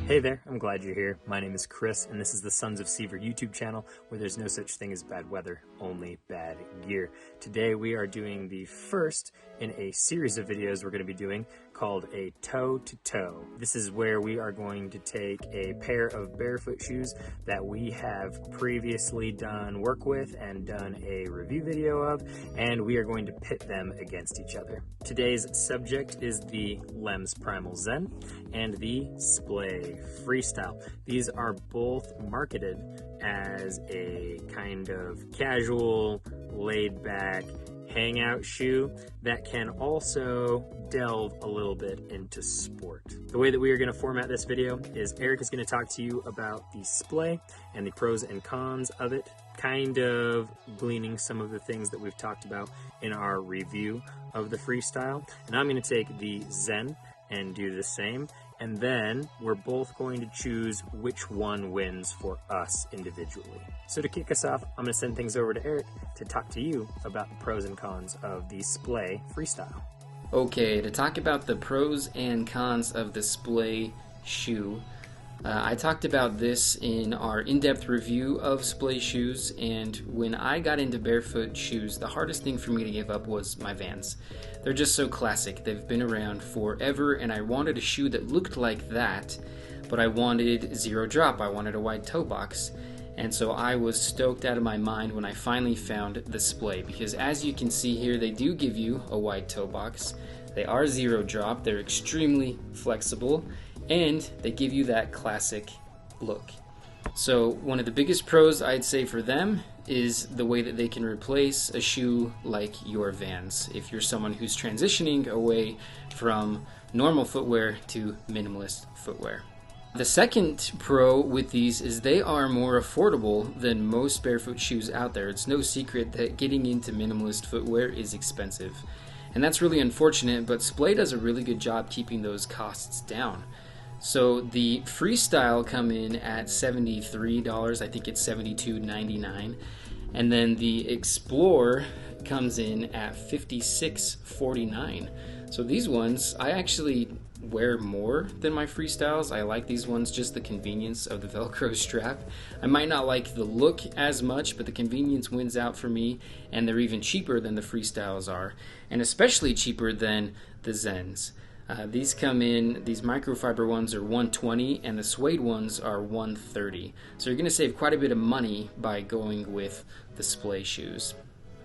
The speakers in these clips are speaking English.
Hey there, I'm glad you're here. My name is Chris, and this is the Sons of Sever YouTube channel, where there's no such thing as bad weather, only bad gear. Today we are doing the first in a series of videos we're going to be doing called a toe-to-toe. This is where we are going to take a pair of barefoot shoes that we have previously done work with and done a review video of, and we are going to pit them against each other. Today's subject is the Lems Primal Zen and the Splay Freestyle. These are both marketed as a kind of casual, laid-back, hangout shoe that can also delve a little bit into sport. The way that we are going to format this video is Eric is going to talk to you about the Splay and the pros and cons of it, kind of gleaning some of the things that we've talked about in our review of the Freestyle. And I'm going to take the Zen and do the same. And then we're both going to choose which one wins for us individually. So to kick us off, I'm going to send things over to Eric to talk to you about the pros and cons of the Splay Freestyle. Okay, to talk about the pros and cons of the Splay shoe, I talked about this in our in-depth review of Splay Shoes, and when I got into barefoot shoes, the hardest thing for me to give up was my Vans. They're just so classic. They've been around forever, and I wanted a shoe that looked like that, but I wanted zero drop. I wanted a wide toe box. And so I was stoked out of my mind when I finally found the Splay, because as you can see here, they do give you a wide toe box. They are zero drop, they're extremely flexible, and they give you that classic look. So one of the biggest pros I'd say for them is the way that they can replace a shoe like your Vans if you're someone who's transitioning away from normal footwear to minimalist footwear. The second pro with these is they are more affordable than most barefoot shoes out there. It's no secret that getting into minimalist footwear is expensive. And that's really unfortunate, but Splay does a really good job keeping those costs down. So the Freestyle come in at $73, I think it's $72.99, and then the Explore comes in at $56.49. So these ones, I actually wear more than my Freestyles. I like these ones, just the convenience of the Velcro strap. I might not like the look as much, but the convenience wins out for me, and they're even cheaper than the Freestyles are, and especially cheaper than the Zens. These come in, these microfiber ones are $120 and the suede ones are $130. So you're going to save quite a bit of money by going with the Splay shoes.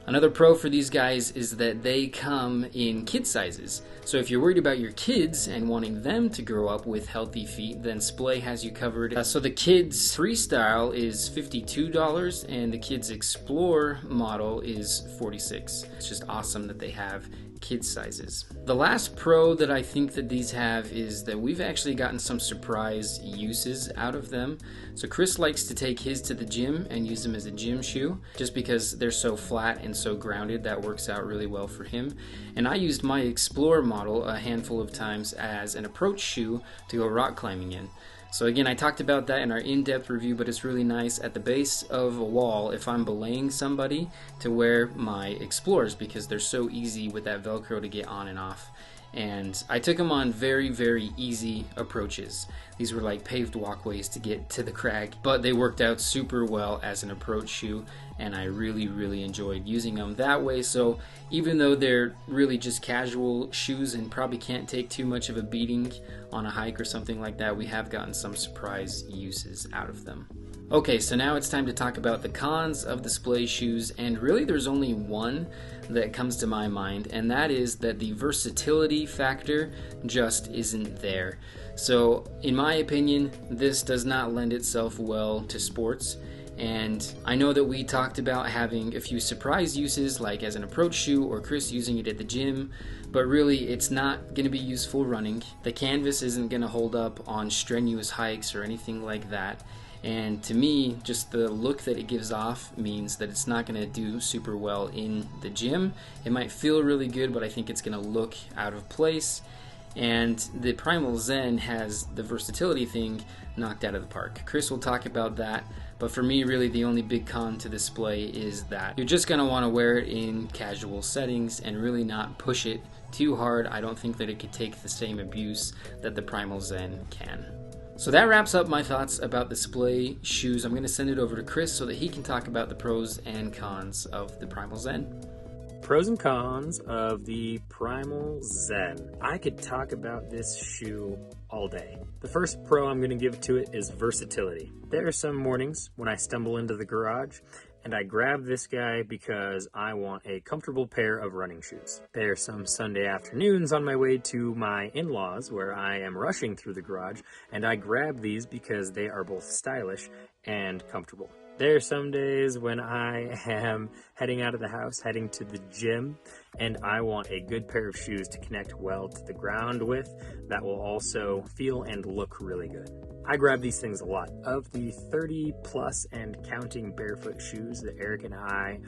Another pro for these guys is that they come in kid sizes. So if you're worried about your kids and wanting them to grow up with healthy feet, then Splay has you covered. So the kids Freestyle is $52 and the kids Explore model is $46. It's just awesome that they have kid sizes. The last pro that I think that these have is that we've actually gotten some surprise uses out of them. So Chris likes to take his to the gym and use them as a gym shoe just because they're so flat and so grounded. That works out really well for him. And I used my Explore model a handful of times as an approach shoe to go rock climbing in. So again, I talked about that in our in-depth review, but it's really nice at the base of a wall if I'm belaying somebody to wear my Explorers because they're so easy with that Velcro to get on and off. And I took them on very, very easy approaches. These were like paved walkways to get to the crag, but they worked out super well as an approach shoe, and I really, really enjoyed using them that way. So even though they're really just casual shoes and probably can't take too much of a beating on a hike or something like that, we have gotten some surprise uses out of them. Okay, so now it's time to talk about the cons of the Splay shoes, and really there's only one that comes to my mind, and that is that the versatility factor just isn't there. So in my opinion, this does not lend itself well to sports, and I know that we talked about having a few surprise uses like as an approach shoe or Chris using it at the gym, but really it's not going to be useful running. The canvas isn't going to hold up on strenuous hikes or anything like that. And to me, just the look that it gives off means that it's not going to do super well in the gym. It might feel really good, but I think it's going to look out of place. And the Primal Zen has the versatility thing knocked out of the park. Chris will talk about that, but for me, really the only big con to this Splay is that you're just going to want to wear it in casual settings and really not push it too hard. I don't think that it could take the same abuse that the Primal Zen can. So that wraps up my thoughts about the Splay shoes. I'm going to send it over to Chris so that he can talk about the pros and cons of the Primal Zen. Pros and cons of the Primal Zen. I could talk about this shoe all day. The first pro I'm going to give to it is versatility. There are some mornings when I stumble into the garage and I grab this guy because I want a comfortable pair of running shoes. There are some Sunday afternoons on my way to my in-laws where I am rushing through the garage and I grab these because they are both stylish and comfortable. There are some days when I am heading out of the house, heading to the gym, and I want a good pair of shoes to connect well to the ground with that will also feel and look really good. I grab these things a lot. Of the 30 plus and counting barefoot shoes that Eric and I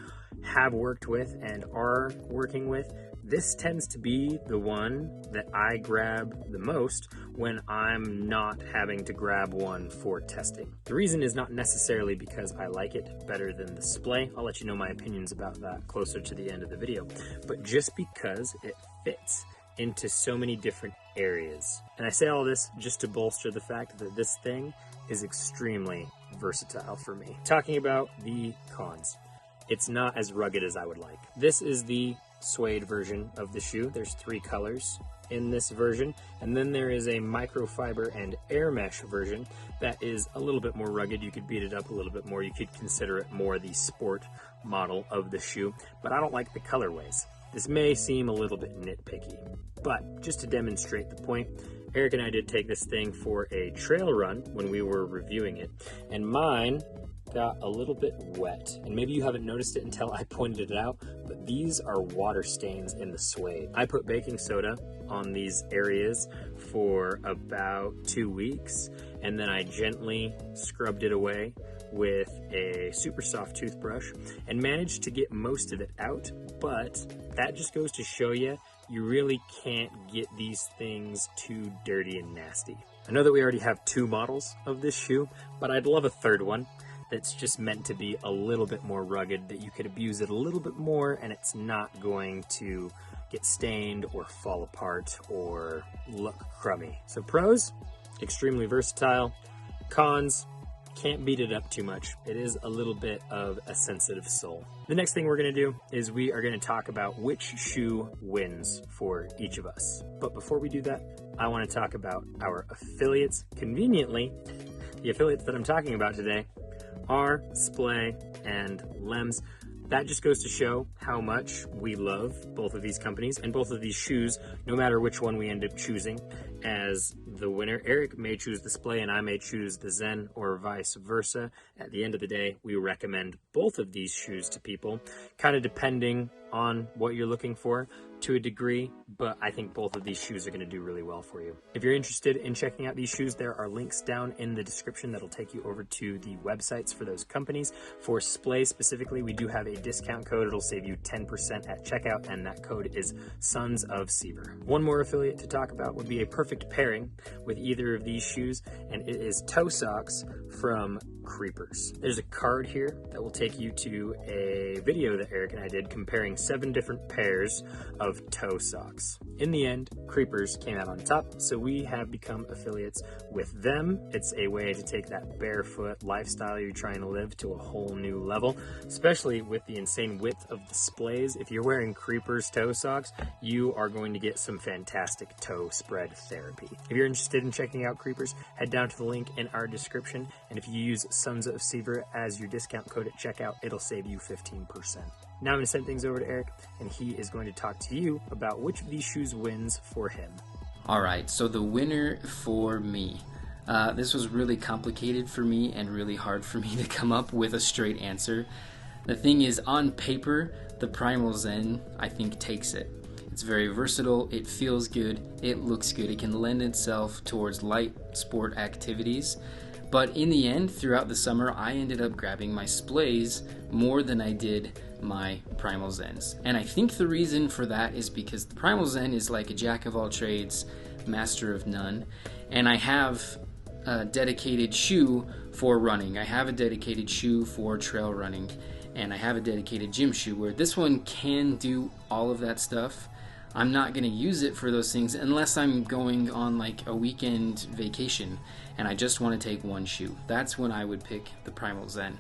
have worked with and are working with, this tends to be the one that I grab the most when I'm not having to grab one for testing. The reason is not necessarily because I like it better than the Splay. I'll let you know my opinions about that closer to the end of the video, but just because it fits into so many different areas. And I say all this just to bolster the fact that this thing is extremely versatile for me. Talking about the cons, it's not as rugged as I would like. This is the suede version of the shoe. There's 3 colors in this version, and then there is a microfiber and air mesh version that is a little bit more rugged. You could beat it up a little bit more. You could consider it more the sport model of the shoe, but I don't like the colorways. This may seem a little bit nitpicky, but just to demonstrate the point, Eric and I did take this thing for a trail run when we were reviewing it, and mine got a little bit wet, and maybe you haven't noticed it until I pointed it out, but these are water stains in the suede. I put baking soda on these areas for about 2 weeks, and then I gently scrubbed it away with a super soft toothbrush and managed to get most of it out, but that just goes to show you, you really can't get these things too dirty and nasty. I know that we already have 2 models of this shoe, but I'd love a third one that's just meant to be a little bit more rugged, that you could abuse it a little bit more and it's not going to get stained or fall apart or look crummy. So pros, extremely versatile. Cons, can't beat it up too much. It is a little bit of a sensitive sole. The next thing we're going to do is we are going to talk about which shoe wins for each of us. But before we do that, I want to talk about our affiliates. Conveniently, the affiliates that I'm talking about today are Splay and Lems. That just goes to show how much we love both of these companies and both of these shoes, no matter which one we end up choosing as the winner. Eric may choose the Splay and I may choose the Zen, or vice versa. At the end of the day, we recommend both of these shoes to people, kind of depending on what you're looking for to a degree, but I think both of these shoes are going to do really well for you. If you're interested in checking out these shoes, there are links down in the description that'll take you over to the websites for those companies. For Splay specifically, we do have a discount code. It'll save you 10% at checkout, and that code is sonsofsever. One more affiliate to talk about would be a perfect pairing with either of these shoes, and it is toe socks from Creepers. There's a card here that will take you to a video that Eric and I did comparing 7 different pairs of toe socks. In the end, Creepers came out on top, so we have become affiliates with them. It's a way to take that barefoot lifestyle you're trying to live to a whole new level, especially with the insane width of the Splays. If you're wearing Creepers toe socks, you are going to get some fantastic toe spread therapy. If you're interested in checking out Creepers, head down to the link in our description, and if you use sonsofsever as your discount code at checkout, it'll save you 15%. Now I'm going to send things over to Eric, and he is going to talk to you about which of these shoes wins for him. Alright, so the winner for me. This was really complicated for me and really hard for me to come up with a straight answer. The thing is, on paper, the Primal Zen, I think, takes it. It's very versatile, it feels good, it looks good, it can lend itself towards light sport activities. But in the end, throughout the summer, I ended up grabbing my Splays more than I did my Primal Zens. And I think the reason for that is because the Primal Zen is like a jack of all trades, master of none. And I have a dedicated shoe for running. I have a dedicated shoe for trail running. And I have a dedicated gym shoe, where this one can do all of that stuff. I'm not going to use it for those things unless I'm going on like a weekend vacation and I just want to take one shoe. That's when I would pick the Primal Zen.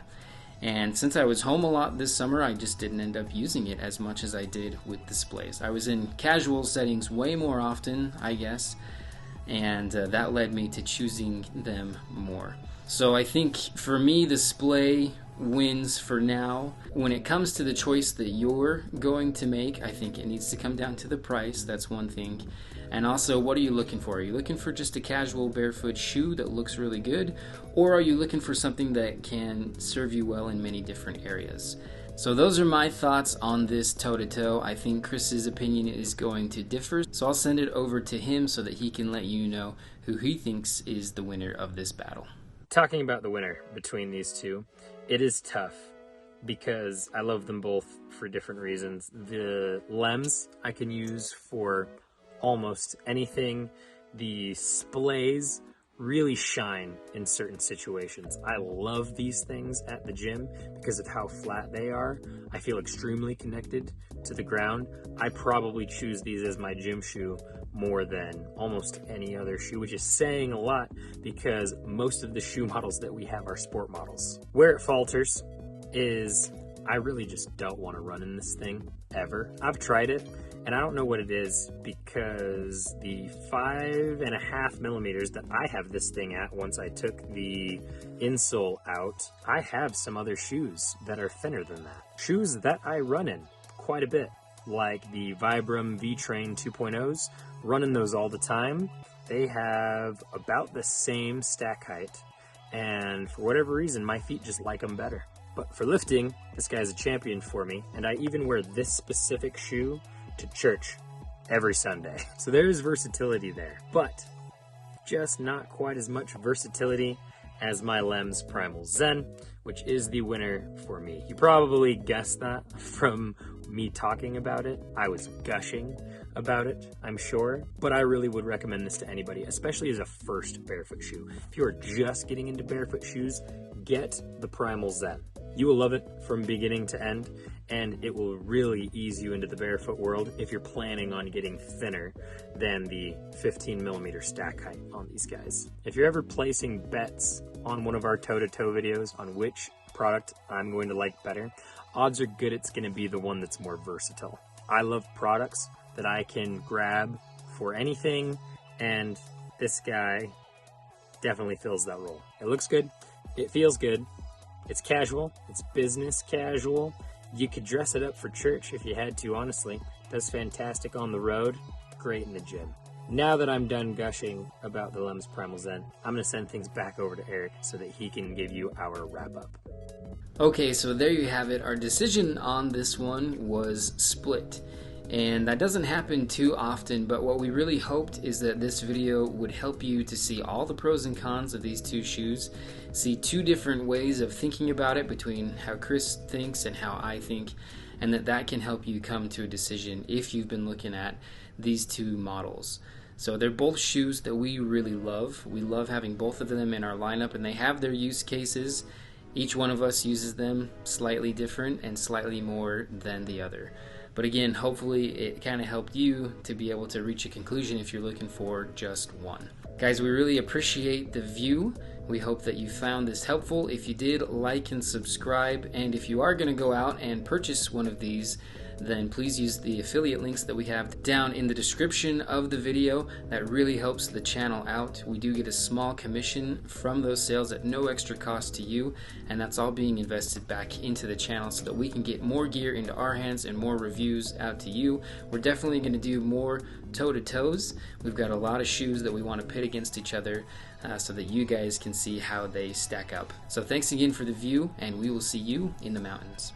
And since I was home a lot this summer, I just didn't end up using it as much as I did with the Splays. I was in casual settings way more often, I guess, and that led me to choosing them more. So I think for me, the Splay wins for now. When it comes to the choice that you're going to make, I think it needs to come down to the price. That's one thing. And also, what are you looking for? Are you looking for just a casual barefoot shoe that looks really good? Or are you looking for something that can serve you well in many different areas? So those are my thoughts on this toe-to-toe. I think Chris's opinion is going to differ, so I'll send it over to him so that he can let you know who he thinks is the winner of this battle. Talking about the winner between these two, it is tough because I love them both for different reasons. The Lems I can use for almost anything. The Splays really shine in certain situations. I love these things at the gym because of how flat they are. I feel extremely connected to the ground. I probably choose these as my gym shoe more than almost any other shoe, which is saying a lot because most of the shoe models that we have are sport models. Where it falters is I really just don't want to run in this thing ever. I've tried it and I don't know what it is because the 5.5 millimeters that I have this thing at, once I took the insole out, I have some other shoes that are thinner than that. Shoes that I run in quite a bit, like the Vibram V-Train 2.0s, running those all the time. They have about the same stack height, and for whatever reason, my feet just like them better. But for lifting, this guy's a champion for me, and I even wear this specific shoe to church every Sunday. So there's versatility there, but just not quite as much versatility as my Lems Primal Zen, which is the winner for me. You probably guessed that from me talking about it. I was gushing about it, I'm sure, but I really would recommend this to anybody, especially as a first barefoot shoe. If you are just getting into barefoot shoes, get the Primal Zen. You will love it from beginning to end, and it will really ease you into the barefoot world if you're planning on getting thinner than the 15 millimeter stack height on these guys. If you're ever placing bets on one of our toe-to-toe videos on which product I'm going to like better, odds are good it's going to be the one that's more versatile. I love products that I can grab for anything, and this guy definitely fills that role. It looks good, it feels good, it's casual, it's business casual. You could dress it up for church if you had to, honestly. It does fantastic on the road, great in the gym. Now that I'm done gushing about the Lems Primal Zen, I'm going to send things back over to Eric so that he can give you our wrap-up. Okay, so there you have it. Our decision on this one was split. And that doesn't happen too often, but what we really hoped is that this video would help you to see all the pros and cons of these two shoes, see two different ways of thinking about it between how Chris thinks and how I think, and that can help you come to a decision if you've been looking at these two models. So they're both shoes that we really love. We love having both of them in our lineup, and they have their use cases. Each one of us uses them slightly different and slightly more than the other. But again, hopefully it kind of helped you to be able to reach a conclusion if you're looking for just one. Guys, we really appreciate the view. We hope that you found this helpful. If you did, like and subscribe. And if you are going to go out and purchase one of these, then please use the affiliate links that we have down in the description of the video. That really helps the channel out. We do get a small commission from those sales at no extra cost to you, and that's all being invested back into the channel so that we can get more gear into our hands and more reviews out to you. We're definitely going to do more toe-to-toes. We've got a lot of shoes that we want to pit against each other so that you guys can see how they stack up. So thanks again for the view, and we will see you in the mountains.